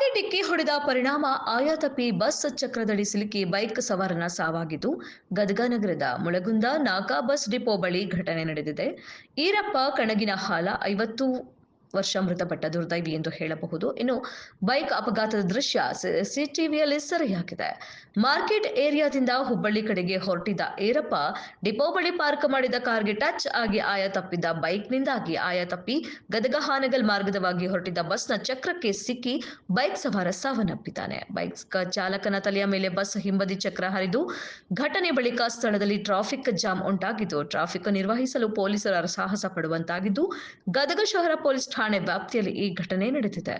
ಕಾರಿಗೆ ಡಿಕ್ಕಿ ಹೊಡೆದ ಪರಿಣಾಮ ಆಯಾತಪ್ಪಿ ಬಸ್ ಚಕ್ರದಡಿ ಸಿಲುಕಿ ಬೈಕ್ ಸವಾರನ ಸಾವಾಗಿದ್ದು, ಗದಗ ನಗರದ ಮುಳಗುಂದ ನಾಗಾ ಬಸ್ ಡಿಪೋ ಬಳಿ ಘಟನೆ ನಡೆದಿದೆ. ಈರಪ್ಪ ಕಣಗಿನಹಾಳ 50 ವರ್ಷ ಮೃತಪಟ್ಟ ದುರ್ದೈವಿ ಎಂದು ಹೇಳಬಹುದು. ಇನ್ನು ಬೈಕ್ ಅಪಘಾತದ ದೃಶ್ಯ ಸಿಸಿಟಿವಿಯಲ್ಲಿ ಸೆರೆಯಾಗಿದೆ. ಮಾರ್ಕೆಟ್ ಏರಿಯಾದಿಂದ ಹುಬ್ಬಳ್ಳಿ ಕಡೆಗೆ ಹೊರಟಿದ್ದ ಈರಪ್ಪ ಡಿಪೋ ಬಳಿ ಪಾರ್ಕ್ ಮಾಡಿದ ಕಾರ್ಗೆ ಟಚ್ ಆಗಿ ಆಯತಪ್ಪಿದ್ದ ಬೈಕ್ನಿಂದಾಗಿ ಆಯತಪ್ಪಿ ಗದಗ ಹಾನಗಲ್ ಮಾರ್ಗದವಾಗಿ ಹೊರಟಿದ್ದ ಬಸ್ನ ಚಕ್ರಕ್ಕೆ ಸಿಕ್ಕಿ ಬೈಕ್ ಸವಾರ ಸಾವನ್ನಪ್ಪಿದ್ದಾನೆ. ಬೈಕ್ ಚಾಲಕನ ತಲೆಯ ಮೇಲೆ ಬಸ್ ಹಿಂಬದಿ ಚಕ್ರ ಹರಿದು ಘಟನೆ ಬಳಿಕ ಸ್ಥಳದಲ್ಲಿ ಟ್ರಾಫಿಕ್ ಜಾಮ್ ಉಂಟಾಗಿದ್ದು, ಟ್ರಾಫಿಕ್ ನಿರ್ವಹಿಸಲು ಪೊಲೀಸರು ಸಾಹಸ ಪಡುವಂತಾಗಿದ್ದು, ಗದಗ ಶಹರ ಪೊಲೀಸ್ ಠಾಣೆ ವ್ಯಾಪ್ತಿಯಲ್ಲಿ ಈ ಘಟನೆ ನಡೆದಿದೆ.